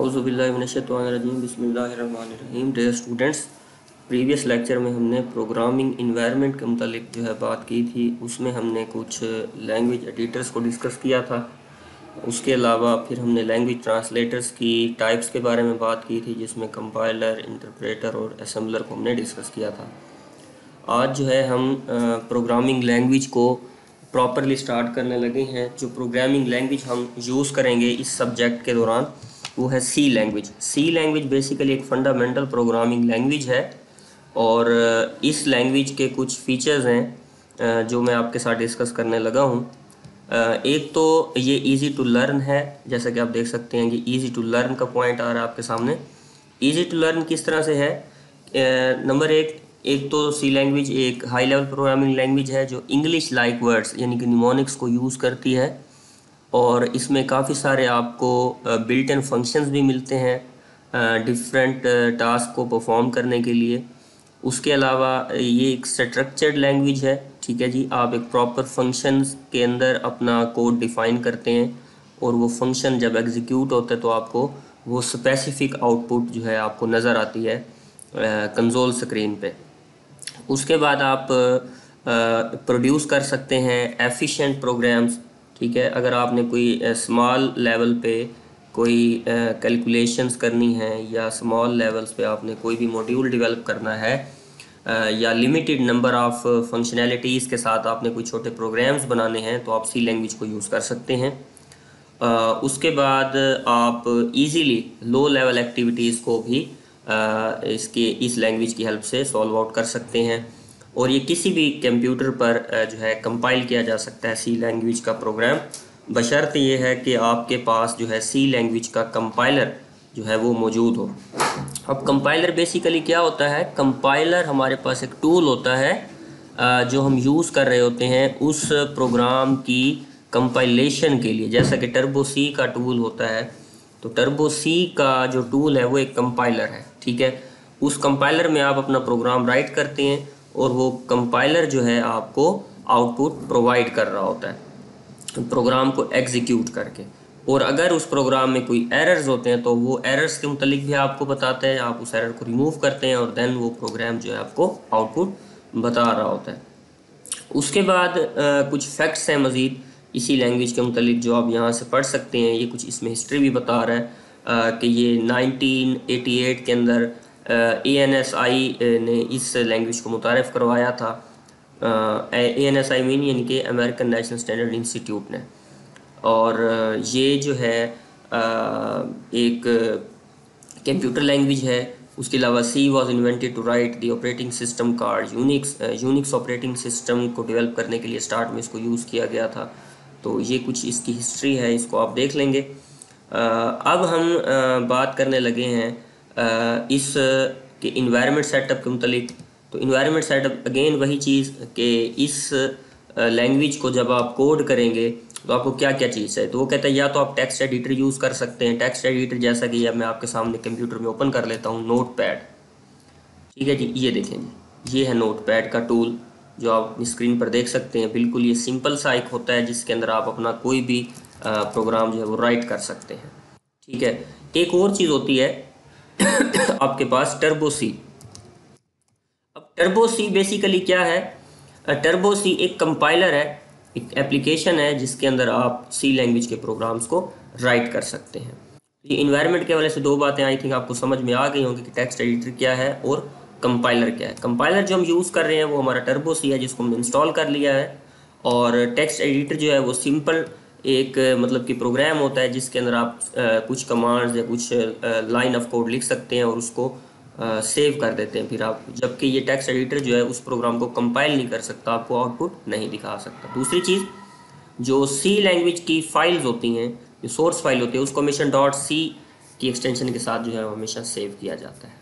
औज़ुबिल्लाहिमिनश्शैतानिर्रजीम बिस्मिल्लाहिर्रहमानिर्रहीम। Dear students, previous lecture में हमने प्रोग्रामिंग इन्वायरमेंट के मुतालिक जो है बात की थी। उसमें हमने कुछ लैंग्वेज एडिटर्स को डिस्कस किया था। उसके अलावा फिर हमने लैंग्वेज ट्रांसलेटर्स की टाइप्स के बारे में बात की थी, जिसमें कंपाइलर, इंटरप्रेटर और असेंबलर को हमने डिस्कस किया था। आज जो है हम प्रोग्रामिंग लैंग्वेज को प्रॉपरली स्टार्ट करने लगे हैं। जो प्रोग्रामिंग लैंग्वेज हम यूज़ करेंगे इस सब्जेक्ट के दौरान वो है सी लैंग्वेज। सी लैंग्वेज बेसिकली एक फंडामेंटल प्रोग्रामिंग लैंग्वेज है और इस लैंग्वेज के कुछ फीचर्स हैं जो मैं आपके साथ डिस्कस करने लगा हूँ। एक तो ये इजी टू लर्न है, जैसा कि आप देख सकते हैं कि इजी टू लर्न का पॉइंट आ रहा है आपके सामने। इजी टू लर्न किस तरह से है? नंबर एक तो सी लैंग्वेज एक हाई लेवल प्रोग्रामिंग लैंग्वेज है जो इंग्लिश लाइक वर्ड्स यानी कि निमोनिक्स को यूज़ करती है और इसमें काफ़ी सारे आपको बिल्ट इन फंक्शंस भी मिलते हैं डिफरेंट टास्क को परफॉर्म करने के लिए। उसके अलावा ये एक स्ट्रक्चर्ड लैंग्वेज है, ठीक है जी। आप एक प्रॉपर फंक्शंस के अंदर अपना कोड डिफ़ाइन करते हैं और वो फंक्शन जब एग्जीक्यूट होता है तो आपको वो स्पेसिफिक आउटपुट जो है आपको नज़र आती है कंसोल स्क्रीन पे। उसके बाद आप प्रोड्यूस कर सकते हैं एफिशिएंट प्रोग्राम्स, ठीक है। अगर आपने कोई स्मॉल लेवल पे कोई कैलकुलेशंस करनी है या स्मॉल लेवल्स पे आपने कोई भी मॉड्यूल डेवलप करना है या लिमिटेड नंबर ऑफ़ फंक्शनैलिटीज़ के साथ आपने कोई छोटे प्रोग्राम्स बनाने हैं तो आप सी लैंग्वेज को यूज़ कर सकते हैं। उसके बाद आप इजीली लो लेवल एक्टिविटीज़ को भी इस लैंग्वेज की हेल्प से सॉल्व आउट कर सकते हैं और ये किसी भी कंप्यूटर पर जो है कंपाइल किया जा सकता है सी लैंग्वेज का प्रोग्राम, बशर्ते ये है कि आपके पास जो है सी लैंग्वेज का कंपाइलर जो है वो मौजूद हो। अब कंपाइलर बेसिकली क्या होता है? कंपाइलर हमारे पास एक टूल होता है जो हम यूज़ कर रहे होते हैं उस प्रोग्राम की कंपाइलेशन के लिए। जैसा कि टर्बो सी का टूल होता है, तो टर्बो सी का जो टूल है वो एक कंपाइलर है, ठीक है। उस कंपाइलर में आप अपना प्रोग्राम राइट करते हैं और वो कंपाइलर जो है आपको आउटपुट प्रोवाइड कर रहा होता है प्रोग्राम को एग्जीक्यूट करके। और अगर उस प्रोग्राम में कोई एरर्स होते हैं तो वो एरर्स के मुतालिक भी आपको बताते हैं, आप उस एरर को रिमूव करते हैं और देन वो प्रोग्राम जो है आपको आउटपुट बता रहा होता है। उसके बाद कुछ फैक्ट्स हैं मज़ीद इसी लैंग्वेज के मुतालिक जो आप यहाँ से पढ़ सकते हैं। ये कुछ इसमें हिस्ट्री भी बता रहा है कि ये 1988 के अंदर ANSI ने इस लैंग्वेज को मुतारफ़ करवाया था। ANSI मीन यानी कि अमेरिकन नेशनल स्टैंडर्ड इंस्टीट्यूट ने। और ये जो है एक कंप्यूटर लैंग्वेज है। उसके अलावा C was invented to write the operating system card. Unix operating system को डेवलप करने के लिए स्टार्ट में इसको यूज़ किया गया था। तो ये कुछ इसकी हिस्ट्री है, इसको आप देख लेंगे। अब हम बात करने लगे हैं इस के इन्वायरमेंट सेटअप के मुतालिक। तो इन्वायरमेंट सेटअप अगेन वही चीज़ कि इस लैंग्वेज को जब आप कोड करेंगे तो आपको क्या क्या चीज़ चाहिए। तो वो कहता है या तो आप टेक्स्ट एडिटर यूज़ कर सकते हैं। टेक्स्ट एडिटर जैसा कि अब मैं आपके सामने कंप्यूटर में ओपन कर लेता हूँ, नोटपैड, ठीक है जी। ये देखें जी, ये है नोटपैड का टूल जो आप अपनी स्क्रीन पर देख सकते हैं। बिल्कुल ये सिंपल सा एक होता है जिसके अंदर आप अपना कोई भी प्रोग्राम जो है वो राइट कर सकते हैं, ठीक है। एक और चीज़ होती है आपके पास टर्बो सी। अब टर्बो सी बेसिकली क्या है? टर्बो सी एक कंपाइलर है, एक एप्लीकेशन है जिसके अंदर आप सी लैंग्वेज के प्रोग्राम्स को राइट कर सकते हैं। ये इन्वायरमेंट के हवाले से दो बातें आई थिंक आपको समझ में आ गई होंगी कि टेक्स्ट एडिटर क्या है और कंपाइलर क्या है। कंपाइलर जो हम यूज़ कर रहे हैं वो हमारा टर्बो सी है जिसको हमने इंस्टॉल कर लिया है। और टेक्स्ट एडिटर जो है वो सिंपल एक मतलब कि प्रोग्राम होता है जिसके अंदर आप कुछ कमांड्स या कुछ लाइन ऑफ कोड लिख सकते हैं और उसको सेव कर देते हैं फिर आप। जबकि ये टेक्स्ट एडिटर जो है उस प्रोग्राम को कंपाइल नहीं कर सकता, आपको आउटपुट नहीं दिखा सकता। दूसरी चीज़, जो सी लैंग्वेज की फाइल्स होती हैं, जो सोर्स फाइल होती है, उसको हमेशा .c की एक्सटेंशन के साथ जो है हमेशा सेव किया जाता है।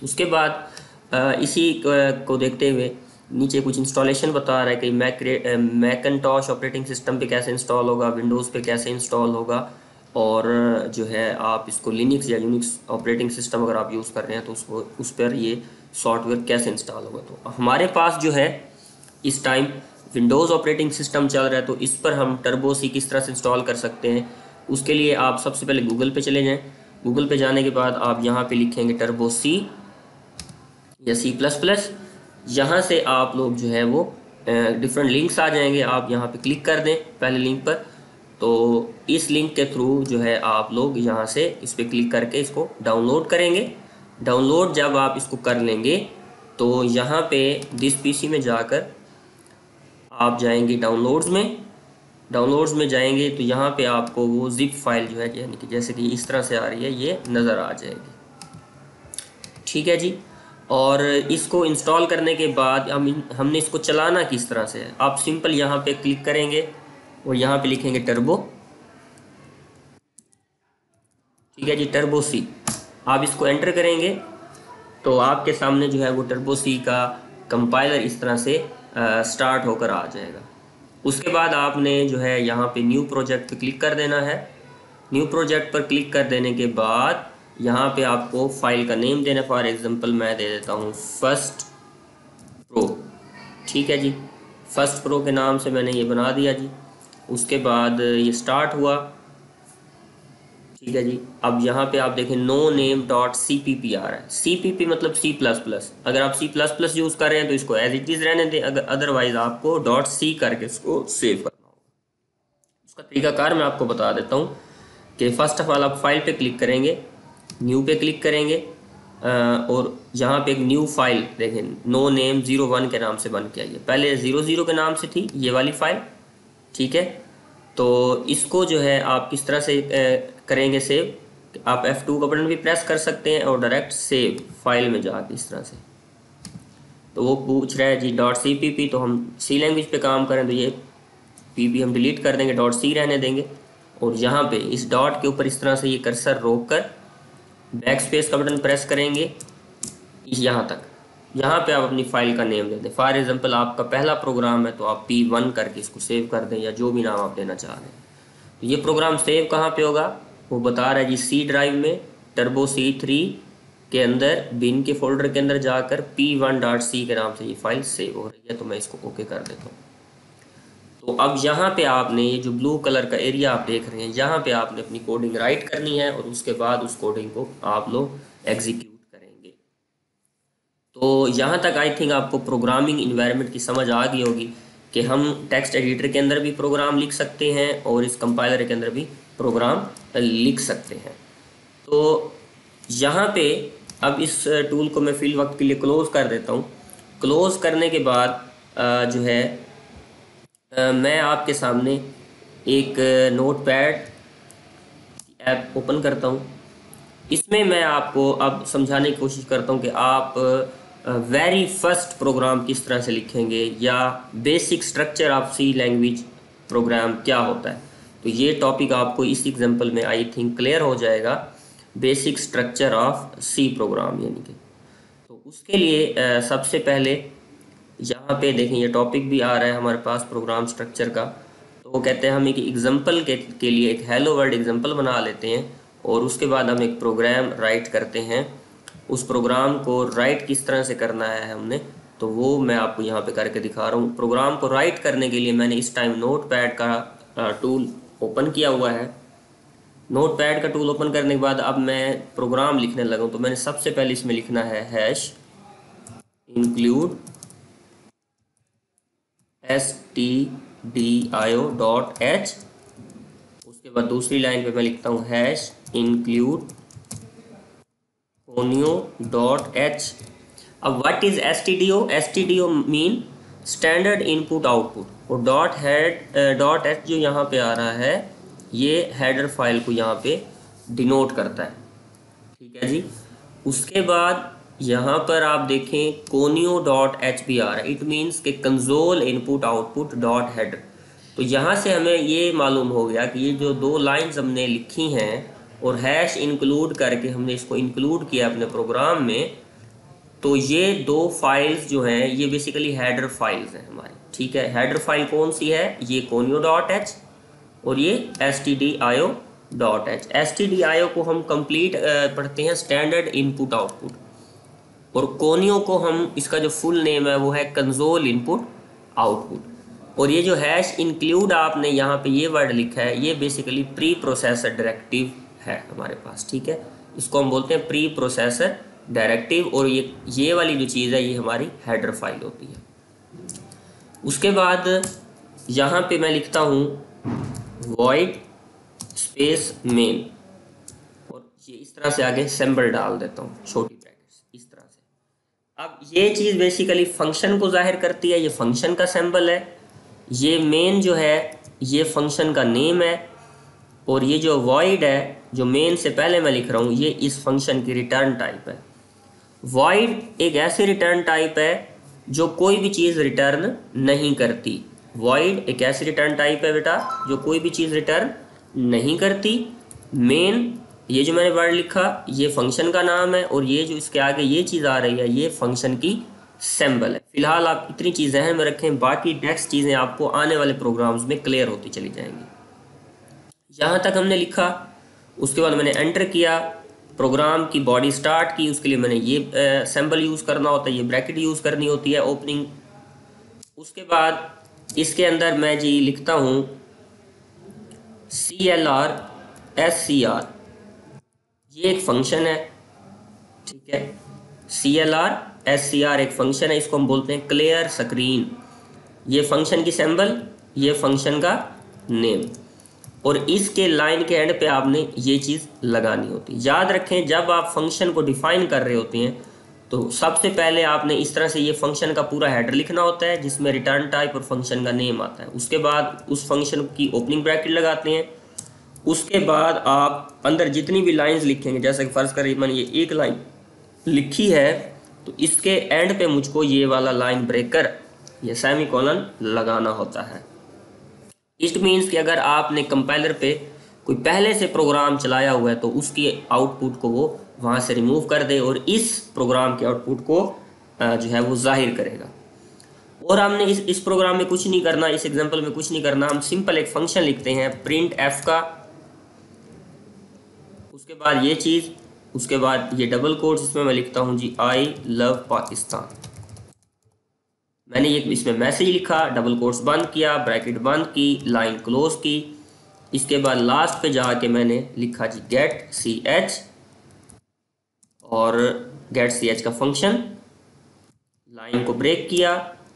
उसके बाद इसी को देखते हुए नीचे कुछ इंस्टॉलेशन बता रहा है कि मैकिन्टॉश ऑपरेटिंग सिस्टम पे कैसे इंस्टॉल होगा, विंडोज़ पे कैसे इंस्टॉल होगा, और जो है आप इसको लिनक्स या यूनिक्स ऑपरेटिंग सिस्टम अगर आप यूज़ कर रहे हैं तो उस पर ये सॉफ्टवेयर कैसे इंस्टॉल होगा। तो हमारे पास जो है इस टाइम विंडोज़ ऑपरेटिंग सिस्टम चल रहा है, तो इस पर हम टर्बो सी किस तरह से इंस्टॉल कर सकते हैं। उसके लिए आप सबसे पहले गूगल पे चले जाएँ। गूगल पे जाने के बाद आप यहाँ पे लिखेंगे टर्बो सी या C++। यहाँ से आप लोग जो है वो डिफरेंट लिंक्स आ जाएंगे, आप यहाँ पे क्लिक कर दें पहले लिंक पर। तो इस लिंक के थ्रू जो है आप लोग यहाँ से इस पर क्लिक करके इसको डाउनलोड करेंगे। डाउनलोड जब आप इसको कर लेंगे तो यहाँ पे दिस पीसी में जाकर आप जाएंगे डाउनलोड्स में। डाउनलोड्स में जाएंगे तो यहाँ पे आपको वो जिप फाइल जो है, यानी कि जैसे कि इस तरह से आ रही है, ये नज़र आ जाएगी। ठीक है जी। और इसको इंस्टॉल करने के बाद हमने इसको चलाना किस तरह से है, आप सिंपल यहाँ पे क्लिक करेंगे और यहाँ पे लिखेंगे टर्बो। ठीक है जी, टर्बो सी। आप इसको एंटर करेंगे तो आपके सामने जो है वो टर्बो सी का कंपाइलर इस तरह से स्टार्ट होकर आ जाएगा। उसके बाद आपने जो है यहाँ पे न्यू प्रोजेक्ट पे क्लिक कर देना है। न्यू प्रोजेक्ट पर क्लिक कर देने के बाद यहाँ पे आपको फाइल का नेम देना। फॉर एग्जांपल मैं दे देता हूँ फर्स्ट प्रो। ठीक है जी, फर्स्ट प्रो के नाम से मैंने ये बना दिया जी। उसके बाद ये स्टार्ट हुआ। ठीक है जी, अब यहाँ पे आप देखें नो नेम डॉट CPP आ रहा है। CPP मतलब C++। अगर आप C++ यूज़ कर रहे हैं तो इसको एज इट इज़ रहने दें, अगर अदरवाइज आपको .C करके इसको सेव करना होगा। उसका तरीकाकार मैं आपको बता देता हूँ कि फ़र्स्ट ऑफ ऑल आप फाइल पे क्लिक करेंगे, न्यू पे क्लिक करेंगे और यहाँ पे एक न्यू फाइल देखें, नो नेम 01 के नाम से बन के आई है। पहले 00 के नाम से थी ये वाली फाइल। ठीक है, तो इसको जो है आप किस तरह से करेंगे सेव, आप F2 का बटन भी प्रेस कर सकते हैं और डायरेक्ट सेव फाइल में जाके इस तरह से। तो वो पूछ रहा है जी .cpp, तो हम C लैंग्वेज पे काम करें तो ये PP हम डिलीट कर देंगे, .c रहने देंगे। और यहाँ पे इस डॉट के ऊपर इस तरह से ये कर्सर रोक कर बैक स्पेस का बटन प्रेस करेंगे यहाँ तक। यहाँ पे आप अपनी फाइल का नेम दे दें। फॉर एग्जांपल आपका पहला प्रोग्राम है तो आप P1 करके इसको सेव कर दें, या जो भी नाम आप देना चाह रहे हैं। तो ये प्रोग्राम सेव कहाँ पे होगा, वो बता रहा है जी C ड्राइव में टर्बो C3 के अंदर बिन के फोल्डर के अंदर जाकर P1.C के नाम से ये फाइल सेव हो रही है। तो मैं इसको ओके कर देता हूँ। तो अब यहाँ पे आपने ये जो ब्लू कलर का एरिया आप देख रहे हैं, यहाँ पे आपने अपनी कोडिंग राइट करनी है और उसके बाद उस कोडिंग को आप लोग एग्जीक्यूट करेंगे। तो यहाँ तक आई थिंक आपको प्रोग्रामिंग इन्वायरमेंट की समझ आ गई होगी कि हम टेक्स्ट एडिटर के अंदर भी प्रोग्राम लिख सकते हैं और इस कंपाइलर के अंदर भी प्रोग्राम लिख सकते हैं। तो यहाँ पे अब इस टूल को मैं फिल वक्त के लिए क्लोज़ कर देता हूँ। क्लोज़ करने के बाद जो है मैं आपके सामने एक नोटपैड ऐप ओपन करता हूँ। इसमें मैं आपको अब समझाने की कोशिश करता हूँ कि आप वेरी फर्स्ट प्रोग्राम किस तरह से लिखेंगे, या basic structure of C language program क्या होता है। तो ये टॉपिक आपको इस एग्जांपल में आई थिंक क्लियर हो जाएगा, basic structure of C program यानी कि। तो उसके लिए सबसे पहले यहाँ पे देखें ये टॉपिक भी आ रहा है हमारे पास प्रोग्राम स्ट्रक्चर का। तो वो कहते हैं हम एक एग्जांपल के लिए एक हेलो वर्ल्ड एग्जांपल बना लेते हैं और उसके बाद हम एक प्रोग्राम राइट करते हैं। उस प्रोग्राम को राइट किस तरह से करना है हमने, तो वो मैं आपको यहाँ पे करके दिखा रहा हूँ। प्रोग्राम को राइट करने के लिए मैंने इस टाइम नोटपैड का टूल ओपन किया हुआ है। नोटपैड का टूल ओपन करने के बाद अब मैं प्रोग्राम लिखने लगा हूँ। तो मैंने सबसे पहले इसमें लिखना है हैश इंक्लूड stdio.h। उसके बाद दूसरी लाइन पे मैं लिखता हूँ हैश इंक्लूड conio.h। अब what is stdio? stdio mean standard input output, और .h जो यहाँ पे आ रहा है ये हेडर फाइल को यहाँ पे डिनोट करता है। ठीक है जी। उसके बाद यहाँ पर आप देखें conio.h भी आ रहा है। इट मीन्स के console input output dot header. तो यहाँ से हमें ये मालूम हो गया कि ये जो दो लाइंस हमने लिखी हैं और हैश इंक्लूड करके हमने इसको इंक्लूड किया अपने प्रोग्राम में, तो ये दो फाइल्स जो हैं ये बेसिकली हेडर फाइल्स हैं हमारी। ठीक है, हेडर फाइल कौन सी है, ये conio.h और ये stdio.h। stdio को हम कंप्लीट पढ़ते हैं स्टैंडर्ड इनपुट आउटपुट, और कोनियो को हम, इसका जो फुल नेम है वो है कंसोल इनपुट आउटपुट। और ये जो हैश इंक्लूड आपने यहाँ पे ये वर्ड लिखा है ये बेसिकली प्री प्रोसेसर डायरेक्टिव है हमारे पास। ठीक है, इसको हम बोलते हैं प्री प्रोसेसर डायरेक्टिव, और ये वाली जो चीज़ है ये हमारी हेडर फाइल होती है। उसके बाद यहाँ पे मैं लिखता हूँ void स्पेस मेन, और ये इस तरह से आगे सिंबल डाल देता हूँ, छोटी ब्रैकेट्स इस तरह से। अब ये चीज़ बेसिकली फंक्शन को जाहिर करती है, ये फंक्शन का सिंबल है, ये मेन जो है ये फंक्शन का नेम है, और ये जो void है जो मेन से पहले मैं लिख रहा हूँ ये इस फंक्शन की रिटर्न टाइप है। void एक ऐसी रिटर्न टाइप है जो कोई भी चीज़ रिटर्न नहीं करती। void एक ऐसी रिटर्न टाइप है बेटा जो कोई भी चीज़ रिटर्न नहीं करती। मेन ये जो मैंने वर्ड लिखा ये फंक्शन का नाम है, और ये जो इसके आगे ये चीज़ आ रही है ये फंक्शन की सिंबल है। फिलहाल आप इतनी चीज़ ज़हन में रखें, बाकी नेक्स्ट चीज़ें आपको आने वाले प्रोग्राम्स में क्लियर होती चली जाएंगी। यहाँ तक हमने लिखा, उसके बाद मैंने एंटर किया, प्रोग्राम की बॉडी स्टार्ट की, उसके लिए मैंने ये सिंबल यूज़ करना होता है, ये ब्रैकेट यूज़ करनी होती है ओपनिंग। उसके बाद इसके अंदर मैं जी लिखता हूँ CLR SCR, ये एक फंक्शन है, ठीक है। CLR SCR एक फंक्शन है, इसको हम बोलते हैं क्लियर स्क्रीन। ये फंक्शन की सिंबल, ये फंक्शन का नेम, और इसके लाइन के एंड पे आपने ये चीज़ लगानी होती है। याद रखें जब आप फंक्शन को डिफाइन कर रहे होते हैं तो सबसे पहले आपने इस तरह से ये फंक्शन का पूरा हेडर लिखना होता है जिसमें रिटर्न टाइप और फंक्शन का नेम आता है। उसके बाद उस फंक्शन की ओपनिंग ब्रैकेट लगाते हैं। उसके बाद आप अंदर जितनी भी लाइंस लिखेंगे, जैसे कि फ़र्ज़ करें मैंने ये एक लाइन लिखी है तो इसके एंड पे मुझको ये वाला लाइन ब्रेकर, ये सेमीकोलन लगाना होता है। इट मीन्स कि अगर आपने कंपाइलर पे कोई पहले से प्रोग्राम चलाया हुआ है तो उसकी आउटपुट को वो वहाँ से रिमूव कर दे और इस प्रोग्राम के आउटपुट को जो है वो जाहिर करेगा। और हमने इस प्रोग्राम में कुछ नहीं करना, इस एग्जांपल में कुछ नहीं करना, हम सिंपल एक फंक्शन लिखते हैं प्रिंट एफ का, उसके बाद ये चीज़, उसके बाद ये डबल कोट्स इसमें मैं लिखता हूँ जी आई लव पाकिस्तान। मैंने ये इसमें मैसेज लिखा, डबल कोट्स बंद किया, ब्रैकेट बंद की, लाइन क्लोज की। इसके बाद लास्ट पे जाके मैंने लिखा जी गेट ch, और गेट ch का फंक्शन, लाइन को ब्रेक किया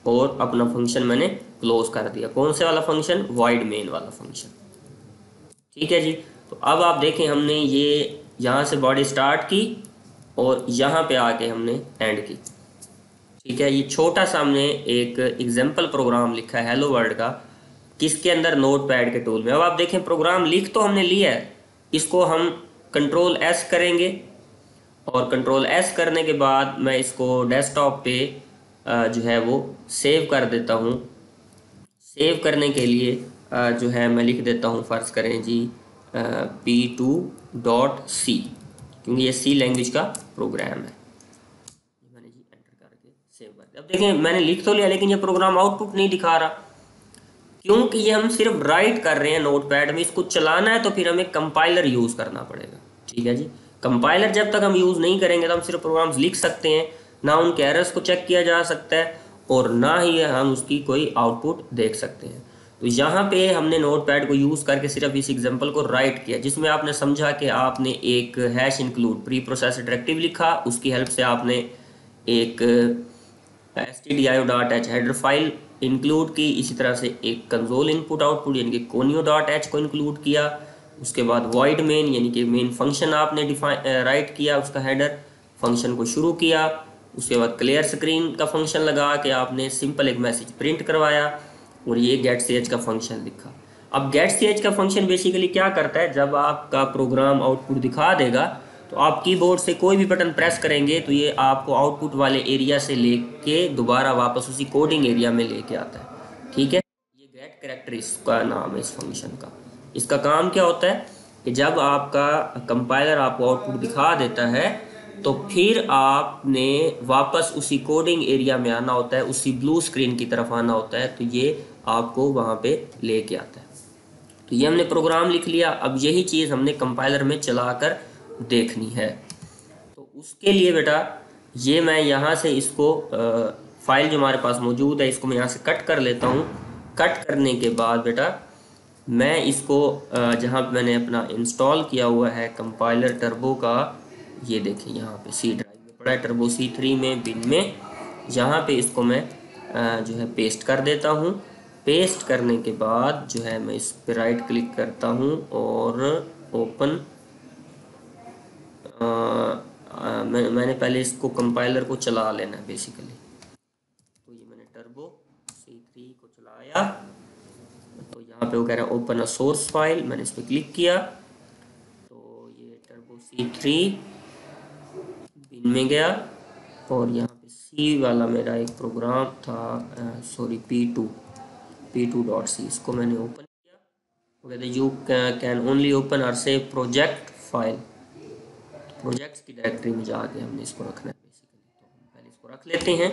और अपना फंक्शन मैंने क्लोज कर दिया। कौन से वाला फंक्शन? void main वाला फंक्शन। ठीक है जी। तो अब आप देखें हमने ये यहाँ से बॉडी स्टार्ट की और यहाँ पे आके हमने एंड की। ठीक है, ये छोटा सा हमने एक एग्जाम्पल प्रोग्राम लिखा है हेलो वर्ल्ड का, किसके अंदर नोटपैड के टूल में। अब आप देखें प्रोग्राम लिख तो हमने लिया है, इसको हम कंट्रोल S करेंगे और कंट्रोल S करने के बाद मैं इसको डेस्कटॉप पे जो है वो सेव कर देता हूँ। सेव करने के लिए जो है मैं लिख देता हूँ, फ़र्ज़ करें जी p2.c, क्योंकि ये C लैंग्वेज का प्रोग्राम है। मैंने जी एंटर करके सेव कर दिया। अब देखें मैंने लिख तो लिया लेकिन ये प्रोग्राम आउटपुट नहीं दिखा रहा, क्योंकि ये हम सिर्फ राइट कर रहे हैं नोटपैड में। इसको चलाना है तो फिर हमें कंपाइलर यूज़ करना पड़ेगा। ठीक है जी। कंपाइलर जब तक हम यूज़ नहीं करेंगे तो हम सिर्फ प्रोग्राम्स लिख सकते हैं, ना उनके एरर्स को चेक किया जा सकता है और ना ही हम उसकी कोई आउटपुट देख सकते हैं। तो यहाँ पे हमने नोटपैड को यूज़ करके सिर्फ इस एग्जांपल को राइट किया, जिसमें आपने समझा कि आपने एक hash include pre processor directive लिखा, उसकी हेल्प से आपने एक stdio.h हेडर फाइल इंक्लूड की, इसी तरह से एक कंसोल इनपुट आउटपुट यानी कि conio.h को इंक्लूड किया। उसके बाद void main यानी कि मेन फंक्शन आपने राइट किया, उसका हेडर फंक्शन को शुरू किया। उसके बाद क्लियर स्क्रीन का फंक्शन लगा के आपने सिंपल एक मैसेज प्रिंट करवाया और ये गेट ch का फंक्शन लिखा। अब गेट ch का फंक्शन बेसिकली क्या करता है, जब आपका प्रोग्राम आउटपुट दिखा देगा तो आप कीबोर्ड से कोई भी बटन प्रेस करेंगे तो ये आपको आउटपुट वाले एरिया से लेके दोबारा वापस उसी कोडिंग एरिया में लेके आता है। ठीक है, ये गेट कैरेक्टर इसका नाम है इस फंक्शन का। इसका काम क्या होता है कि जब आपका कंपाइलर आपको आउटपुट दिखा देता है तो फिर आपने वापस उसी कोडिंग एरिया में आना होता है, उसी ब्लू स्क्रीन की तरफ आना होता है, तो ये आपको वहाँ पे लेके आता है। तो ये हमने प्रोग्राम लिख लिया। अब यही चीज़ हमने कंपाइलर में चलाकर देखनी है। तो उसके लिए बेटा ये मैं यहाँ से इसको फाइल जो हमारे पास मौजूद है इसको मैं यहाँ से कट कर लेता हूँ। कट करने के बाद बेटा मैं इसको जहाँ मैंने अपना इंस्टॉल किया हुआ है कंपाइलर टर्बो का ये देखें यहाँ पे सी ड्राइव में पड़ा है, टर्बो C3 में बिन में। यहाँ पे इसको मैं जो है पेस्ट कर देता हूँ। पेस्ट करने के बाद जो है मैं इस पर राइट क्लिक करता हूँ और ओपन। मैंने पहले इसको कंपाइलर को चला लेना है बेसिकली। तो ये मैंने टर्बो C3 को चलाया, तो यहाँ पे वो कह रहा है ओपन अ सोर्स फाइल। मैंने इस पर क्लिक किया तो ये टर्बो C3 बिन में गया और यहाँ पे सी वाला मेरा एक प्रोग्राम था, सॉरी P2.C, इसको मैंने ओपन किया। वो कहते हैं यू कैन ओनली ओपन और सेव प्रोजेक्ट फाइल। प्रोजेक्ट्स की डायरेक्टरी में जाके हमने इसको रखना है बेसिकली। तो हम पहले इसको रख लेते हैं।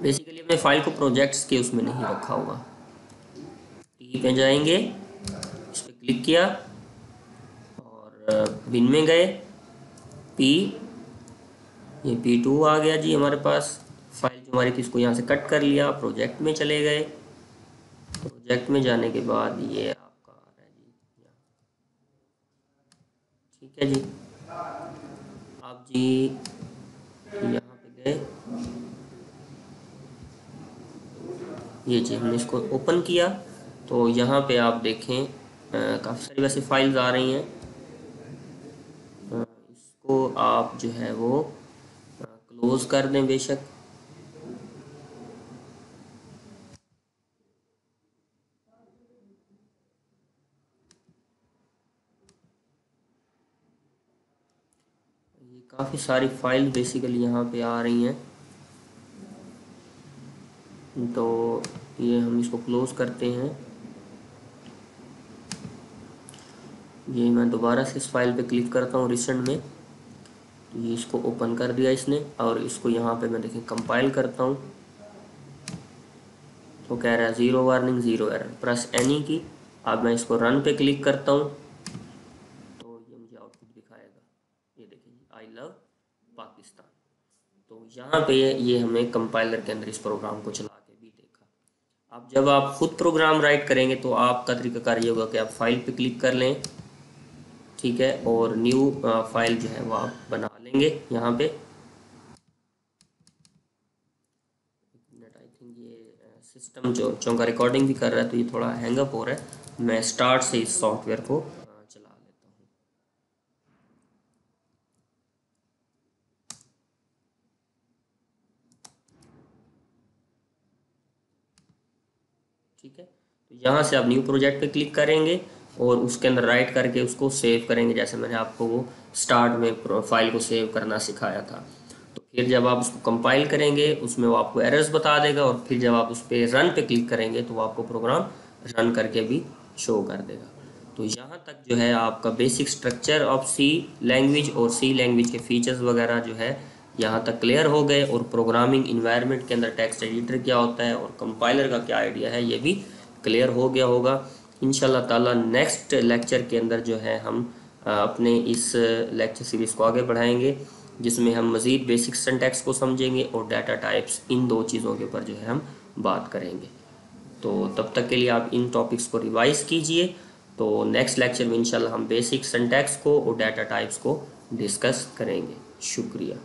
बेसिकली हमने फाइल को प्रोजेक्ट्स के उसमें नहीं रखा हुआ। टी पे जाएंगे, इस पर क्लिक किया और बिन में गए। ये P2 आ गया जी हमारे पास। फाइल जो हमारी थी इसको यहाँ से कट कर लिया, प्रोजेक्ट में चले गए। प्रोजेक्ट में जाने के बाद ये आपका आ रहा है जी, ठीक है जी। आप जी यहाँ पे गए, ये जी हमने इसको ओपन किया तो यहाँ पे आप देखें काफ़ी सारी वैसे फाइल्स आ रही हैं। इसको आप जो है वो क्लोज कर दें बेशक। ये काफ़ी सारी फाइल बेसिकली यहाँ पे आ रही हैं, तो ये हम इसको क्लोज करते हैं। ये मैं दोबारा से इस फाइल पे क्लिक करता हूँ रिसेंट में, तो ये इसको ओपन कर दिया इसने। और इसको यहाँ पे मैं देखें कंपाइल करता हूँ तो कह रहा है 0 वार्निंग 0 एरर, प्रेस एनी की। अब मैं इसको रन पे क्लिक करता हूँ तो ये मुझे आउटपुट दिखाएगा। ये देखिए आई लव पाकिस्तान। तो यहाँ पे ये हमें कंपाइलर के अंदर इस प्रोग्राम को चला के भी देखा। अब जब आप खुद प्रोग्राम राइट करेंगे तो आपका तरीकाकार ये होगा कि आप फाइल पे क्लिक कर लें, ठीक है, और न्यू फाइल जो है वो आप बना लेंगे यहाँ पे। आई थिंक ये सिस्टम जो चौंका रिकॉर्डिंग भी कर रहा है तो ये थोड़ा हैंगअप हो रहा है। मैं स्टार्ट से इस सॉफ्टवेयर को चला लेता हूँ। ठीक है, तो यहाँ से आप न्यू प्रोजेक्ट पे क्लिक करेंगे और उसके अंदर राइट करके उसको सेव करेंगे, जैसे मैंने आपको वो स्टार्ट में फाइल को सेव करना सिखाया था। तो फिर जब आप उसको कंपाइल करेंगे उसमें वो आपको एरर्स बता देगा और फिर जब आप उस पर रन पे क्लिक करेंगे तो वो आपको प्रोग्राम रन करके भी शो कर देगा। तो यहाँ तक जो है आपका basic structure of C language और सी लैंग्वेज के फीचर्स वगैरह जो है यहाँ तक क्लियर हो गए, और प्रोग्रामिंग इन्वायरमेंट के अंदर टेक्स्ट एडिटर क्या होता है और कंपाइलर का क्या आइडिया है ये भी क्लियर हो गया होगा। इंशाल्लाह ताला नेक्स्ट लेक्चर के अंदर जो है हम अपने इस लेक्चर सीरीज़ को आगे बढ़ाएंगे, जिसमें हम मज़ीद बेसिक सिंटैक्स को समझेंगे और डाटा टाइप्स, इन दो चीज़ों के ऊपर जो है हम बात करेंगे। तो तब तक के लिए आप इन टॉपिक्स को रिवाइज़ कीजिए। तो नेक्स्ट लेक्चर में इंशाल्लाह हम बेसिक सिंटैक्स को और डाटा टाइप्स को डिस्कस करेंगे। शुक्रिया।